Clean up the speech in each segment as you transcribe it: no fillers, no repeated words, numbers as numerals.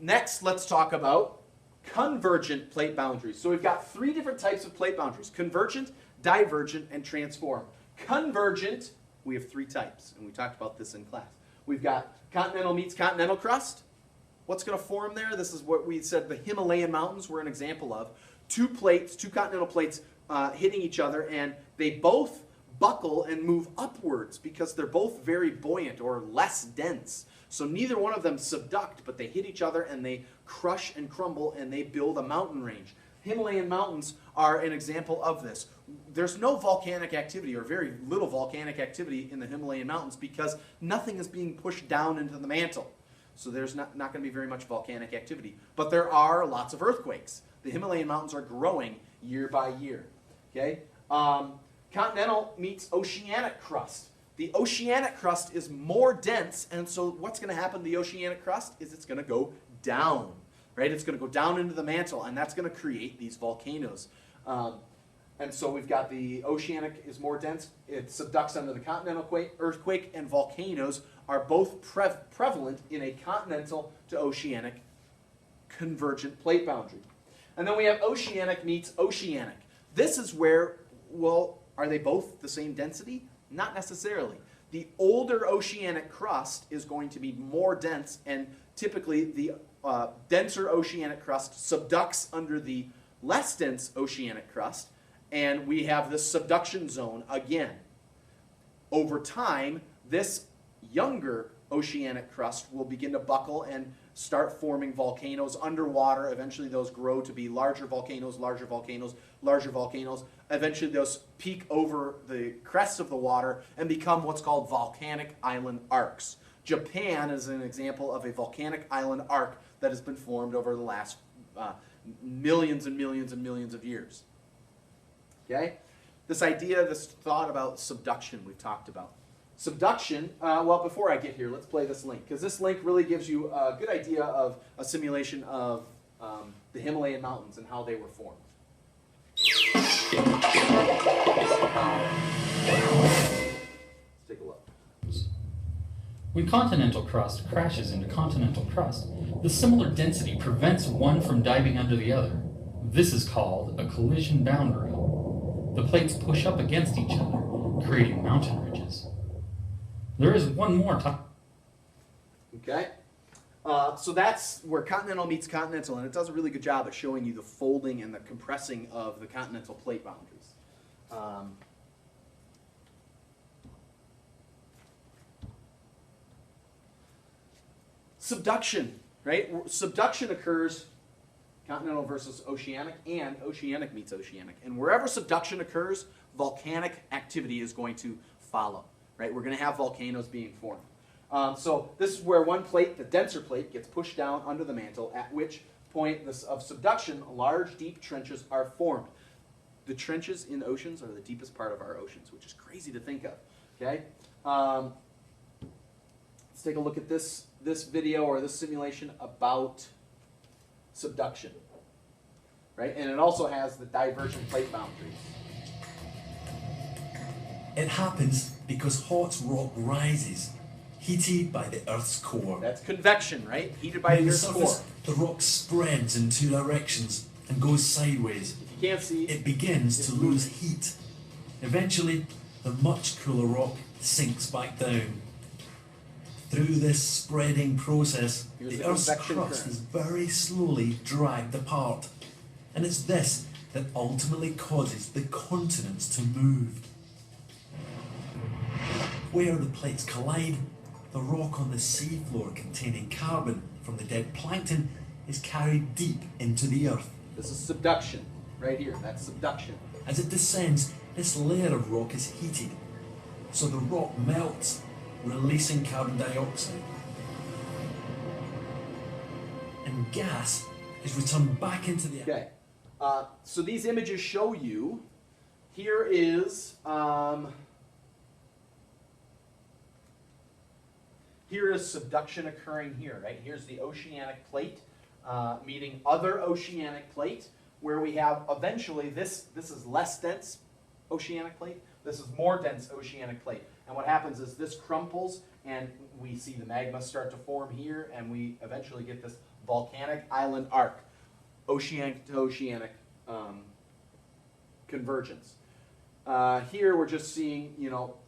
Next, let's talk about convergent plate boundaries. So we've got three different types of plate boundaries: convergent, divergent, and transform. Convergent, we have three types, and we talked about this in class. We've got continental meets continental crust. What's going to form there? This is what we said the Himalayan mountains were an example of. Two plates, two continental plates hitting each other, and they both buckle and move upwards because they're both very buoyant or less dense. So neither one of them subduct, but they hit each other and they crush and crumble and they build a mountain range. Himalayan mountains are an example of this. There's no volcanic activity or very little volcanic activity in the Himalayan mountains because nothing is being pushed down into the mantle. So there's not going to be very much volcanic activity. But there are lots of earthquakes. The Himalayan mountains are growing year by year. Okay? Continental meets oceanic crust. The oceanic crust is more dense, and so what's going to happen to the oceanic crust is it's going to go down. Right? It's going to go down into the mantle, and that's going to create these volcanoes. And so we've got the oceanic is more dense. It subducts under the continental earthquake, and volcanoes are both prevalent in a continental to oceanic convergent plate boundary. And then we have oceanic meets oceanic. This is where, well, are they both the same density? Not necessarily. The older oceanic crust is going to be more dense, and typically the denser oceanic crust subducts under the less dense oceanic crust, and we have this subduction zone again. Over time, this younger oceanic crust will begin to buckle and start forming volcanoes underwater. Eventually those grow to be larger volcanoes, larger volcanoes, larger volcanoes. Eventually those peak over the crest of the water and become what's called volcanic island arcs. Japan is an example of a volcanic island arc that has been formed over the last millions and millions and millions of years. Okay? This idea, this thought about subduction we've talked about. Subduction, well, before I get here, let's play this link, because this link really gives you a good idea of a simulation of the Himalayan mountains and how they were formed. Let's take a look. When continental crust crashes into continental crust, the similar density prevents one from diving under the other. This is called a collision boundary. The plates push up against each other, creating mountain ridges. There is one more time. Okay, so that's where continental meets continental, and it does a really good job at showing you the folding and the compressing of the continental plate boundaries. Subduction, right? Subduction occurs continental versus oceanic, and oceanic meets oceanic. And wherever subduction occurs, volcanic activity is going to follow. Right? We're going to have volcanoes being formed. So this is where one plate, the denser plate, gets pushed down under the mantle, at which point of subduction, large, deep trenches are formed. The trenches in oceans are the deepest part of our oceans, which is crazy to think of. Okay? Let's take a look at this video or this simulation about subduction. Right? And it also has the divergent plate boundaries. It happens because hot rock rises, heated by the Earth's core. That's convection, right? Heated by the Earth's core. The rock spreads in two directions and goes sideways. If you can't see, it begins to lose heat. Eventually, the much cooler rock sinks back down. Through this spreading process, the Earth's crust is very slowly dragged apart. And it's this that ultimately causes the continents to move. Where the plates collide, the rock on the seafloor containing carbon from the dead plankton is carried deep into the earth. This is subduction, right here, that's subduction. As it descends, this layer of rock is heated, so the rock melts, releasing carbon dioxide. And gas is returned back into the air. Okay, so these images show you, here is subduction occurring here, right? Here's the oceanic plate meeting other oceanic plate, where we have eventually this is less dense oceanic plate, this is more dense oceanic plate. And what happens is this crumples and we see the magma start to form here, and we eventually get this volcanic island arc, oceanic to oceanic convergence. Here we're just seeing,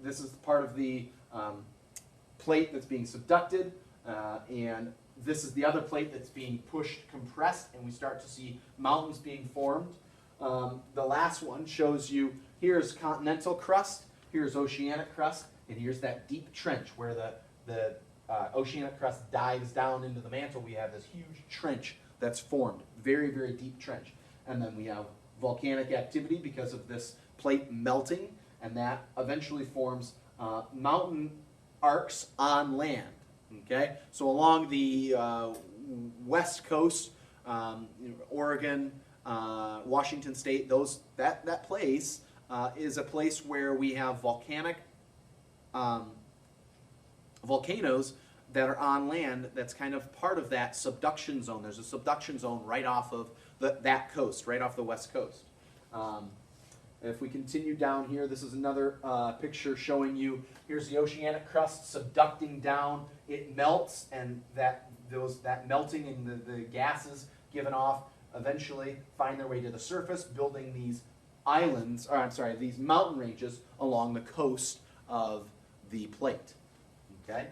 this is part of the plate that's being subducted, and this is the other plate that's being pushed, compressed, and we start to see mountains being formed. The last one shows you, here's continental crust, here's oceanic crust, and here's that deep trench where the oceanic crust dives down into the mantle. We have this huge trench that's formed, very, very deep trench. And then we have volcanic activity because of this plate melting, and that eventually forms mountain arcs on land. Okay, so along the west coast, Oregon, Washington State, that place is a place where we have volcanoes that are on land. That's kind of part of that subduction zone. There's a subduction zone right off of that coast, right off the west coast. If we continue down here, this is another picture showing you, here's the oceanic crust subducting down. It melts, and that melting and the gases given off eventually find their way to the surface, building these islands, or I'm sorry, these mountain ranges along the coast of the plate. Okay?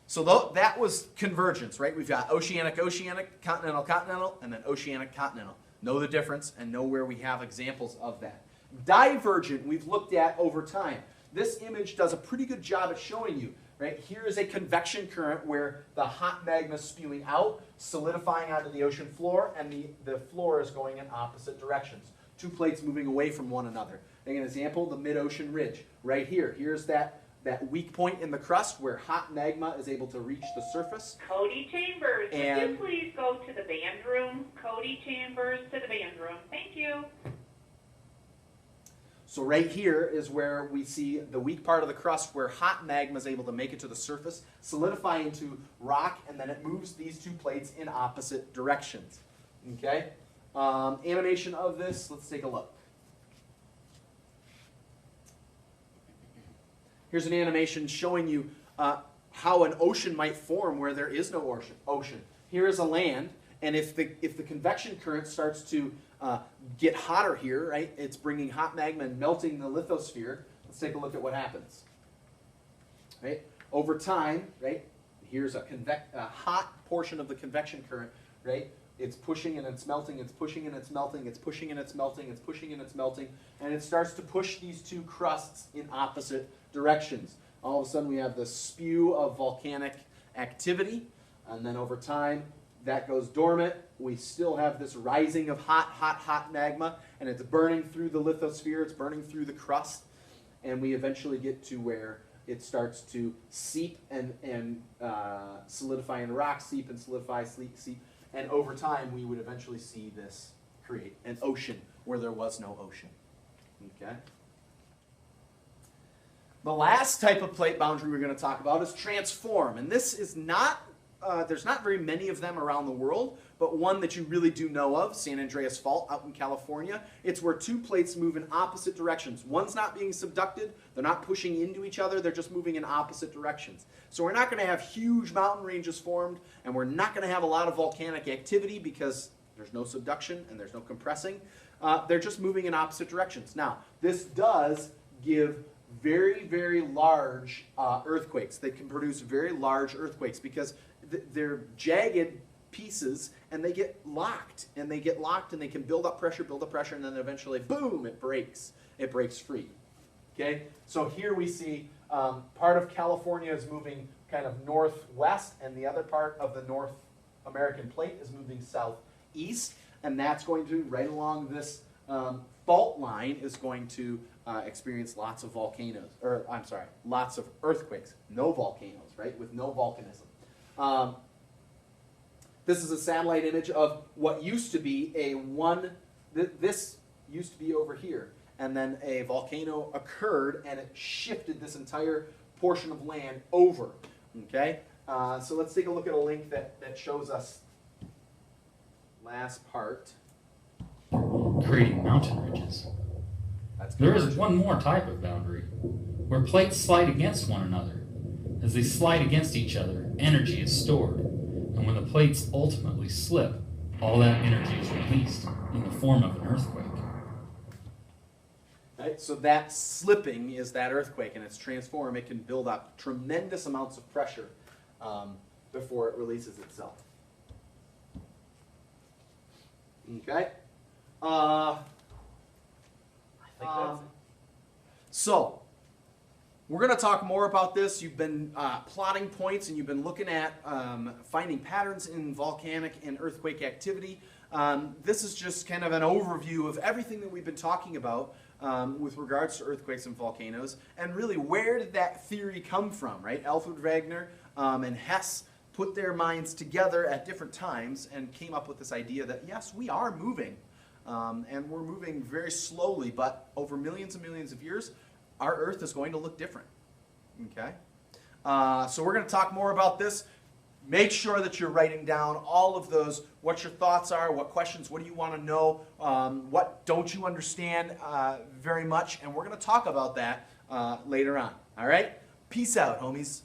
So that was convergence, right? We've got oceanic, oceanic, continental, continental, and then oceanic, continental. Know the difference and know where we have examples of that. Divergent, we've looked at over time. This image does a pretty good job at showing you, right? Here is a convection current where the hot magma is spewing out, solidifying onto the ocean floor, and the floor is going in opposite directions. Two plates moving away from one another. Take an example, the mid-ocean ridge, right here. Here's that weak point in the crust where hot magma is able to reach the surface. Cody Chambers, would you please go to the band room? Cody Chambers to the band room. Thank you. So right here is where we see the weak part of the crust where hot magma is able to make it to the surface, solidify into rock, and then it moves these two plates in opposite directions. Okay? Animation of this, let's take a look. Here's an animation showing you how an ocean might form where there is no ocean. Here is a land, and if the convection current starts to get hotter here, right, it's bringing hot magma and melting the lithosphere. Let's take a look at what happens. Right, over time, right, here's a hot portion of the convection current, right. It's pushing and it's melting, it's pushing and it's melting, it's pushing and it's melting, it's pushing and it's melting, and it starts to push these two crusts in opposite directions. All of a sudden we have this spew of volcanic activity, and then over time that goes dormant. We still have this rising of hot magma, and it's burning through the lithosphere, it's burning through the crust, and we eventually get to where it starts to seep and solidify in the rock, seep and solidify, seep. And over time, we would eventually see this create an ocean where there was no ocean. Okay? The last type of plate boundary we're going to talk about is transform. And this is not, there's not very many of them around the world, but one that you really do know of, San Andreas Fault out in California. It's where two plates move in opposite directions. One's not being subducted, they're not pushing into each other, they're just moving in opposite directions. So we're not going to have huge mountain ranges formed, and we're not going to have a lot of volcanic activity because there's no subduction and there's no compressing. They're just moving in opposite directions. Now, this does give very, very large earthquakes. They can produce very large earthquakes because they're jagged pieces, and they get locked, and they can build up pressure, and then eventually, boom, it breaks free. Okay, so here we see part of California is moving kind of northwest, and the other part of the North American plate is moving southeast, and that's going to, right along this fault line, is going to experience lots of volcanoes, or I'm sorry, lots of earthquakes, no volcanoes, right, with no volcanism. This is a satellite image of what used to be this used to be over here, and then a volcano occurred and it shifted this entire portion of land over. Okay, so let's take a look at a link that shows us last part. Creating mountain ridges. There is one more type of boundary, where plates slide against one another. As they slide against each other, energy is stored, and when the plates ultimately slip, all that energy is released in the form of an earthquake. Right? So that slipping is that earthquake, and it's transformed. It can build up tremendous amounts of pressure before it releases itself. Okay? I think that's it. So, we're going to talk more about this. You've been plotting points, and you've been looking at finding patterns in volcanic and earthquake activity. This is just kind of an overview of everything that we've been talking about with regards to earthquakes and volcanoes, and really where did that theory come from, right? Alfred Wegener and Hess put their minds together at different times and came up with this idea that yes, we are moving, and we're moving very slowly, but over millions and millions of years, our Earth is going to look different. Okay? So we're going to talk more about this. Make sure that you're writing down all of those, what your thoughts are, what questions, what do you want to know, what don't you understand very much, and we're going to talk about that later on. All right? Peace out, homies.